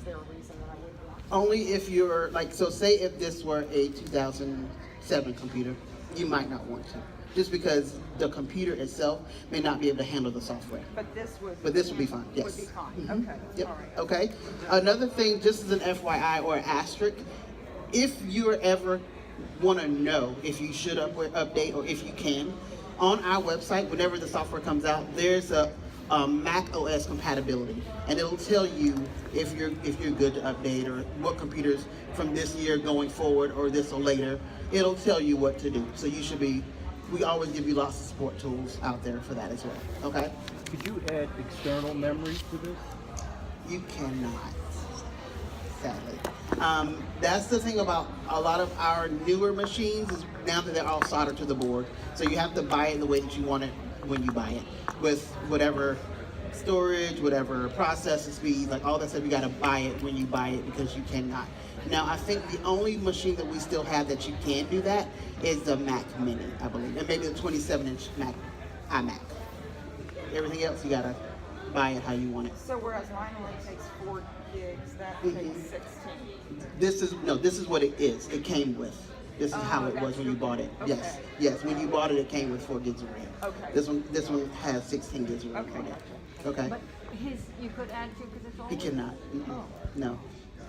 there a reason that I wouldn't want to? Only if you're like, so say if this were a 2007 computer, you might not want to. Just because the computer itself may not be able to handle the software. But this would. But this would be fine, yes. Would be fine. Mhm. Okay. Yep. All right. Okay. Another thing, just as an FYI or an asterisk, if you ever want to know if you should update or if you can, on our website, whenever the software comes out, there's a Mac OS compatibility, and it'll tell you if you're good to update or what computers from this year going forward or this or later. It'll tell you what to do. So you should be. We always give you lots of support tools out there for that as well. Okay. Could you add external memory to this? You cannot, sadly. That's the thing about a lot of our newer machines is now that they're all soldered to the board. So you have to buy it the way that you want it when you buy it, with whatever storage, whatever processing speed, like all that stuff. You got to buy it when you buy it because you cannot. Now I think the only machine that we still have that you can do that is the Mac Mini, I believe, and maybe the 27-inch Mac iMac. Everything else you gotta buy it how you want it. So whereas mine only takes 4 gigs, that takes 16. This is what it is. It came with. This is how it was that's when you your- bought it. okay. Yes. When you bought it came with 4 gigs of RAM. Okay. This one has 16 gigs of RAM. Okay, on it. gotcha. Okay. But his, you could add to because it's all. He cannot. Mm-mm. Oh. No.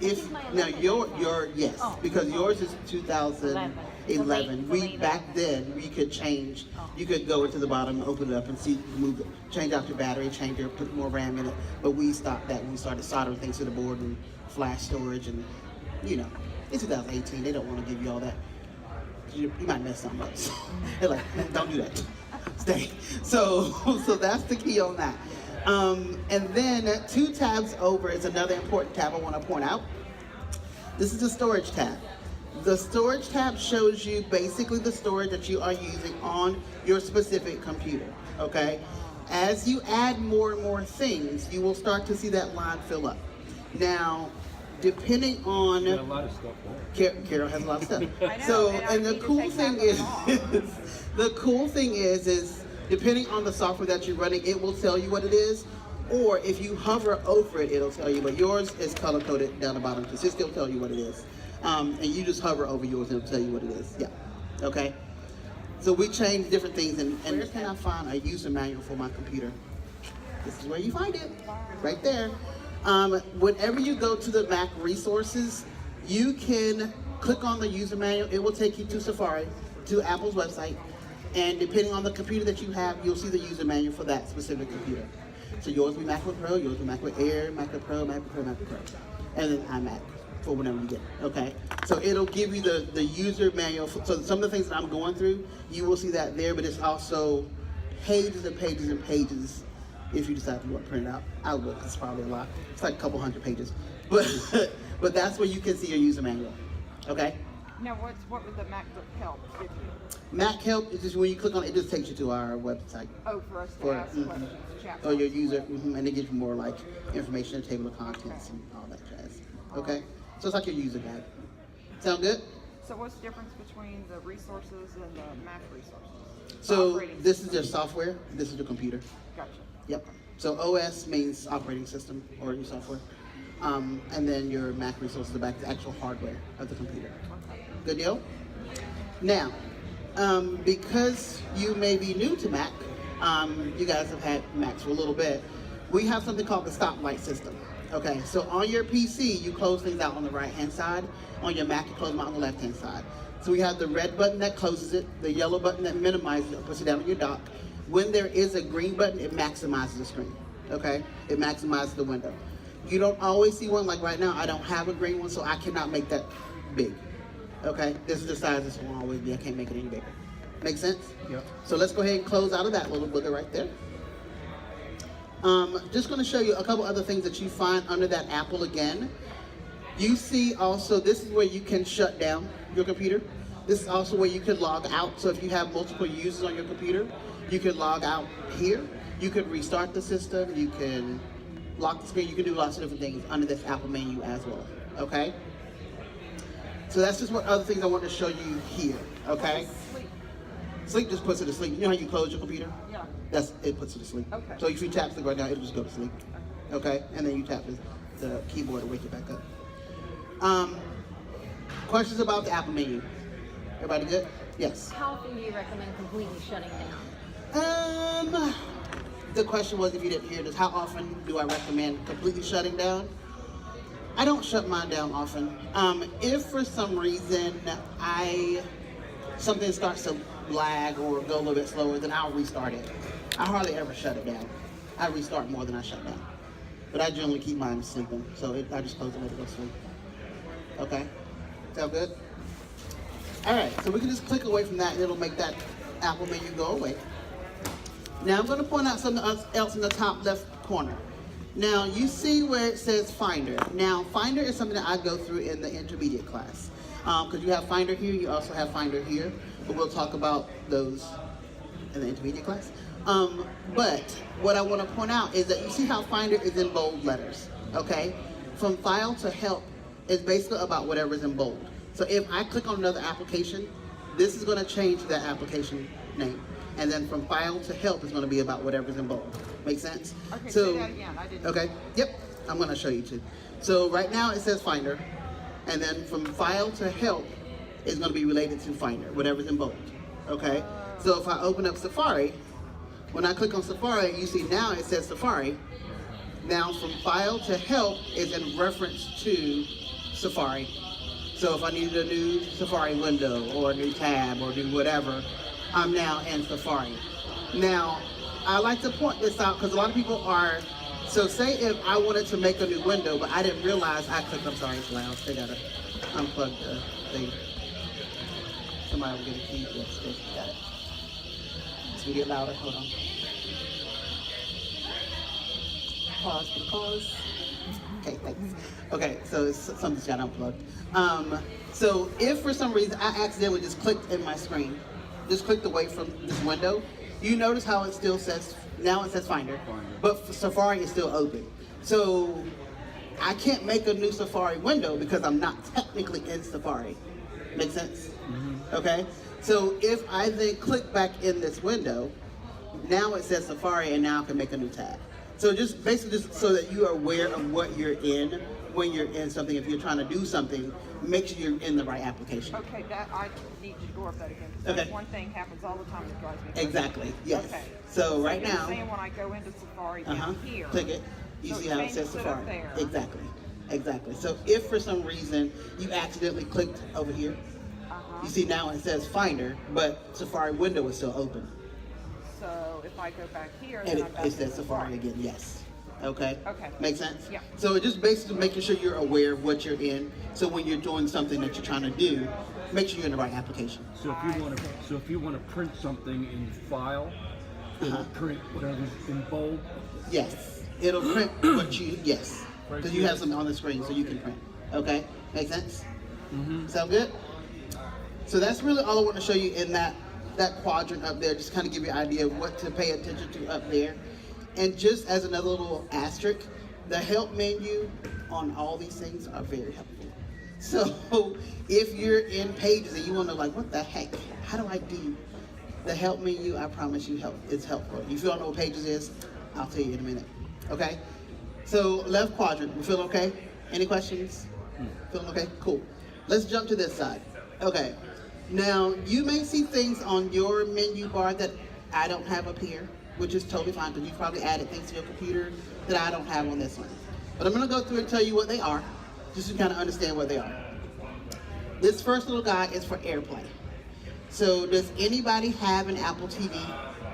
This If is my now 11. your yes, Oh. because yours is 2011. The late- the We later. back then we could change. Oh. You could go into the bottom, open it up, and see move it, change out your battery, change your put more RAM in it. But we stopped that when we started soldering things to the board and flash storage and in 2018 they don't want to give you all that. You might mess something up. They're like, don't do that. Stay. So that's the key on that. And then 2 tabs over is another important tab I want to point out. This is the storage tab. The storage tab shows you basically the storage that you are using on your specific computer, okay? As you add more and more things, you will start to see that line fill up. Now, depending on... You got a lot of stuff there. Carol has a lot of stuff. I know, So, and I and the need to cool take thing that is, one the cool thing is depending on the software that you're running, it will tell you what it is. Or if you hover over it, it'll tell you. But yours is color coded down the bottom, so it still tell you what it is. And you just hover over yours, and it'll tell you what it is. Yeah. Okay. So we changed different things, and where can I find a user manual for my computer? This is where you find it, right there. Whenever you go to the Mac resources, you can click on the user manual. It will take you to Safari, to Apple's website, and depending on the computer that you have, you'll see the user manual for that specific computer. So yours will be MacBook Pro, yours will be MacBook Air, MacBook Pro, MacBook Pro, MacBook Pro, and then iMac for whenever you get it, okay? So it'll give you the user manual. So some of the things that I'm going through, you will see that there, but it's also pages and pages and pages if you decide to want to print it out. I would, 'cause it's probably a lot. It's like a couple hundred pages. But that's where you can see your user manual, okay? Now, what would the MacBook Help give you? Mac Help is just when you click on it, it just takes you to our website. Oh, for us to For- ask questions, chat. Or your user, and it gives you more like information, a table of contents, and all that jazz. Okay? So it's like your user guide. Sound good? So what's the difference between the resources and the Mac resources? So Operating this is system. your software, this is your computer. Gotcha. Yep. So OS means operating system or your software. And then your Mac resources are back to the actual hardware of the computer. Good deal? Now, because you may be new to Mac, you guys have had Macs for a little bit, we have something called the stoplight system. Okay, so on your PC, you close things out on the right-hand side. On your Mac, you close them out on the left-hand side. So we have the red button that closes it, the yellow button that minimizes it, puts it down on your dock. When there is a green button, it maximizes the screen, okay? It maximizes the window. You don't always see one, like right now, I don't have a green one, so I cannot make that big, okay? This is the size this will always be, I can't make it any bigger. Make sense? Yep. So let's go ahead and close out of that little booger right there. Just gonna show you a couple other things that you find under that Apple again. You see also, this is where you can shut down your computer. This is also where you can log out. So if you have multiple users on your computer, you can log out here. You could restart the system. You can lock the screen. You can do lots of different things under this Apple menu as well, okay? So that's just what other things I want to show you here, okay? Sleep. Sleep just puts it to sleep. You know how you close your computer? Yeah. It puts it to sleep. Okay. So if you tap sleep right now, it'll just go to sleep. Okay? And then you tap this. the keyboard to wake it back up. Questions about the Apple menu? Everybody good? Yes. How often do you recommend completely shutting down? The question was, if you didn't hear this, how often do I recommend completely shutting down? I don't shut mine down often. If for some reason something starts to lag or go a little bit slower, then I'll restart it. I hardly ever shut it down. I restart more than I shut down. But I generally keep mine sleeping, so I just close it and let it go sleep. Okay? Sound good? All right, so we can just click away from that and it'll make that Apple menu go away. Now I'm going to point out something else in the top left corner. Now you see where it says Finder. Now Finder is something that I go through in the intermediate class. Because you have Finder here, you also have Finder here, but we'll talk about those in the intermediate class. But what I want to point out is that you see how Finder is in bold letters, okay? From File to Help is basically about whatever is in bold. So if I click on another application, this is going to change that application name. And then from File to Help is going to be about whatever's in bold. Make sense? Okay, So, say that again. I didn't. okay, yep, I'm going to show you too. So right now it says Finder, and then from File to Help is going to be related to Finder, whatever's in bold, okay? So if I open up Safari, when I click on Safari, you see now it says Safari. Now from File to Help is in reference to Safari. So if I needed a new Safari window or a new tab or new whatever, I'm now in Safari. Now, I like to point this out because a lot of people are, so say if I wanted to make a new window, but I didn't realize I clicked, I'm sorry, it's loud, they gotta unplug the thing. Somebody will get a key, yes, got it. Let's get louder, hold on. Pause for the pause. Okay, thanks. Okay, so something's got unplugged. So if for some reason I accidentally just clicked in my screen, just clicked away from this window, you notice how it still says, now it says Finder, but Safari is still open. So I can't make a new Safari window because I'm not technically in Safari. Make sense? Okay? So if I then click back in this window, now it says Safari and now I can make a new tab. So just basically just so that you are aware of what you're in when you're in something. If you're trying to do something, make sure you're in the right application. Okay, that I need you to go over that again. 'Cause Okay. that's one thing happens all the time that drives me crazy. Exactly, yes. Okay. So right you're now, saying when I go into Safari down here, click it, you so see it how it changes says it up Safari. there. Exactly, exactly. So if for some reason you accidentally clicked over here, you see now it says Finder, but Safari window is still open. So if I go back here, And then I'm back it in says Safari again, yes. Okay? Okay. Make sense? Yeah. So it's just basically making sure you're aware of what you're in. So when you're doing something that you're trying to do, make sure you're in the right application. So if you want to print something in File, it'll print whatever's in bold. Yes. It'll print what you, yes. Because you have something on the screen so you can print. Okay? Make sense? Sound good? So that's really all I want to show you in that quadrant up there, just kind of give you an idea of what to pay attention to up there. And just as another little asterisk, the help menu on all these things are very helpful. So if you're in Pages and you want to like, what the heck, how do I do the help menu? I promise you it's helpful. If you don't know what Pages is, I'll tell you in a minute. Okay? So left quadrant, we feel okay? Any questions? Feeling okay? Cool. Let's jump to this side. Okay. Now, you may see things on your menu bar that I don't have up here, which is totally fine because you probably added things to your computer that I don't have on this one. But I'm going to go through and tell you what they are, just to kind of understand what they are. This first little guy is for AirPlay. So does anybody have an Apple TV?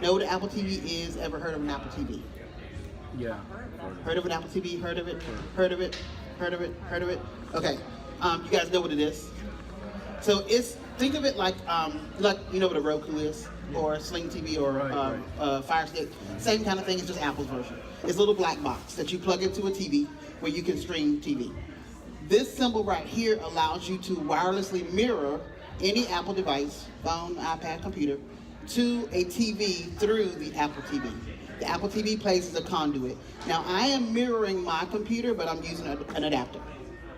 Know what an Apple TV is? Ever heard of an Apple TV? Yeah. Heard of an Apple TV? Heard of it? Heard of it? Heard of it? Heard of it? Okay. You guys know what it is? So think of it like you know what a Roku is, or a Sling TV, or Fire Stick. Same kind of thing. It's just Apple's version. It's a little black box that you plug into a TV where you can stream TV. This symbol right here allows you to wirelessly mirror any Apple device, phone, iPad, computer, to a TV through the Apple TV. The Apple TV plays as a conduit. Now I am mirroring my computer, but I'm using an adapter.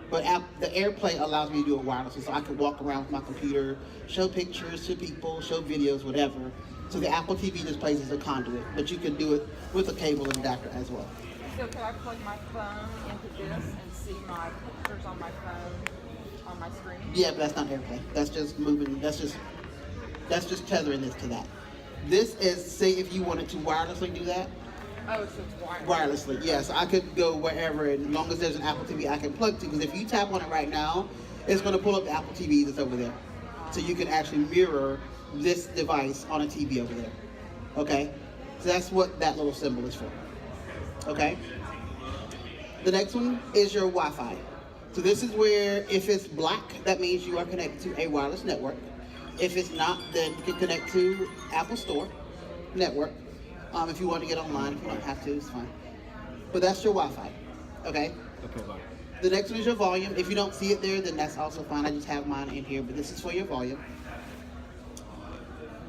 But the AirPlay allows me to do it wirelessly, so I can walk around with my computer, show pictures to people, show videos, whatever. So the Apple TV just plays as a conduit, but you can do it with a cable and adapter as well. So could I plug my phone into this and see my pictures on my phone on my screen? Yeah, but that's not AirPlay. That's just moving. That's just tethering this to that. This is, say, if you wanted to wirelessly do that. Oh, so it's wireless. Wirelessly, yes. I could go wherever, and as long as there's an Apple TV I can plug to. Because if you tap on it right now, it's going to pull up the Apple TV that's over there. So you can actually mirror this device on a TV over there. Okay? So that's what that little symbol is for. Okay? The next one is your Wi-Fi. So this is where, if it's black, that means you are connected to a wireless network. If it's not, then you can connect to Apple Store network. If you want to get online, if you don't have to, it's fine. But that's your Wi-Fi. Okay? Okay, bye. The next one is your volume. If you don't see it there, then that's also fine. I just have mine in here, but this is for your volume.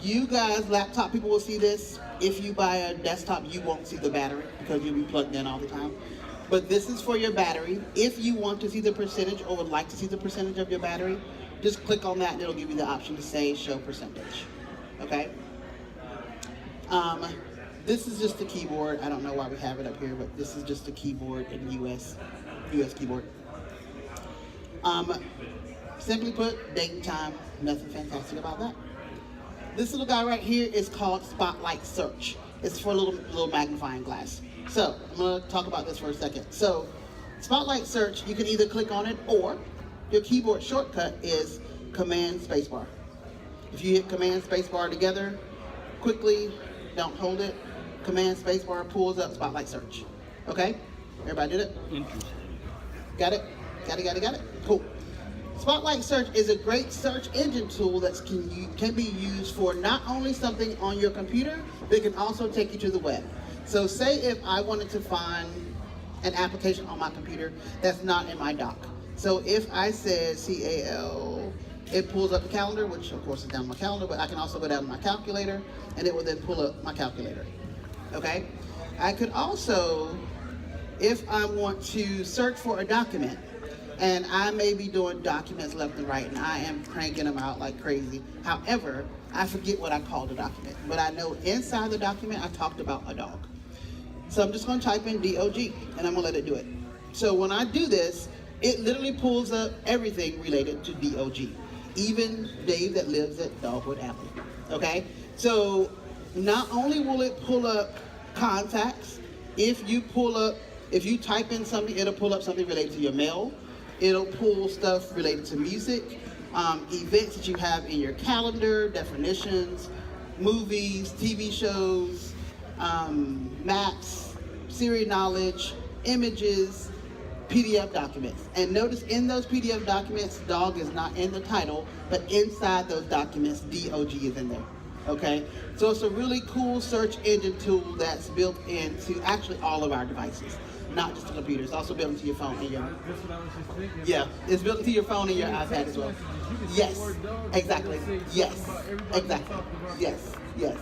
You guys, laptop people will see this. If you buy a desktop, you won't see the battery because you'll be plugged in all the time. But this is for your battery. If you want to see the percentage or would like to see the percentage of your battery, just click on that and it'll give you the option to say show percentage. Okay? This is just a keyboard. I don't know why we have it up here, but this is just a keyboard in US keyboard. Simply put, date and time, nothing fantastic about that. This little guy right here is called Spotlight Search. It's for a little magnifying glass. So, I'm gonna talk about this for a second. So, Spotlight Search, you can either click on it or your keyboard shortcut is Command Spacebar. If you hit Command Spacebar together, quickly, don't hold it, Command Spacebar pulls up Spotlight Search. Okay? Everybody did it? Interesting. Got it? Got it? Cool. Spotlight Search is a great search engine tool that can be used for not only something on your computer, but it can also take you to the web. So say if I wanted to find an application on my computer that's not in my dock. So if I said CAL, it pulls up the calendar, which of course is down my calendar, but I can also go down to my calculator, and it will then pull up my calculator. Okay? I could also, if I want to search for a document, and I may be doing documents left and right, and I am cranking them out like crazy. However, I forget what I called the document, but I know inside the document I talked about a dog. So I'm just going to type in DOG, and I'm going to let it do it. So when I do this, it literally pulls up everything related to DOG, even Dave that lives at Dogwood Apple. Okay? So not only will it pull up contacts, if you type in something, it'll pull up something related to your mail. It'll pull stuff related to music, events that you have in your calendar, definitions, movies, TV shows, maps, Siri knowledge, images, PDF documents. And notice in those PDF documents, dog is not in the title, but inside those documents, DOG is in there. Okay? So it's a really cool search engine tool that's built into actually all of our devices. Not just the computer, it's also built into your phone and your... That's what I was just thinking. Yeah, it's built into your phone and your iPad as well. Yes, exactly. Yes, exactly. Yes.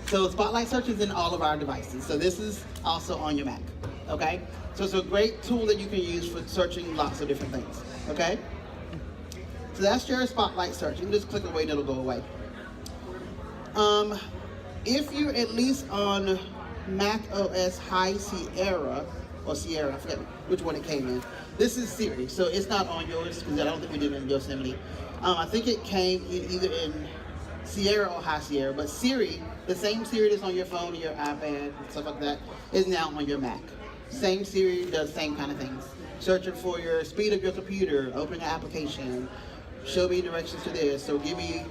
So Spotlight Search is in all of our devices. So this is also on your Mac, okay? So it's a great tool that you can use for searching lots of different things, okay? So that's your Spotlight Search. You can just click away and it'll go away. If you're at least on Mac OS High Sierra, or Sierra, I forget which one it came in. This is Siri, so it's not on yours because I don't think we did it in Yosemite. I think it came either in Sierra or High Sierra, but Siri, the same Siri that's on your phone and your iPad and stuff like that, is now on your Mac. Same Siri does same kind of things. Searching for your speed of your computer, opening an application, show me directions to this, so give me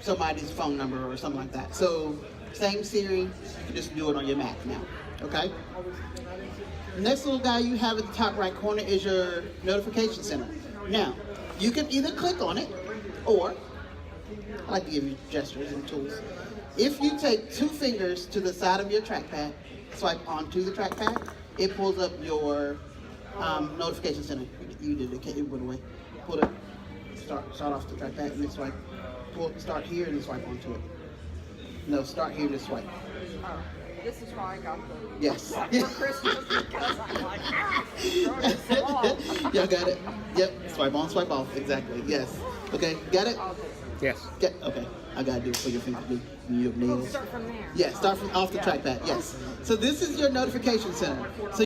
somebody's phone number or something like that. So same Siri, you can just do it on your Mac now, okay? The next little guy you have at the top right corner is your notification center. Now, you can either click on it, or, I like to give you gestures and tools. If you take 2 fingers to the side of your trackpad, swipe onto the trackpad, it pulls up your notification center. You did it, it went away. Pull it, start off the trackpad, and then swipe. Start here and then swipe onto it. No, start here and then swipe. Oh, this is why I got the Yes. for Christmas because I'm like, throwing it so long. Y'all got it? Yep. Swipe on, swipe off. Exactly. Yes. Okay. Got it? Yes. Okay. I gotta do it for your fingers. Your nails. Start from there. Yeah. Start from off the trackpad. Yes. So this is your notification center. So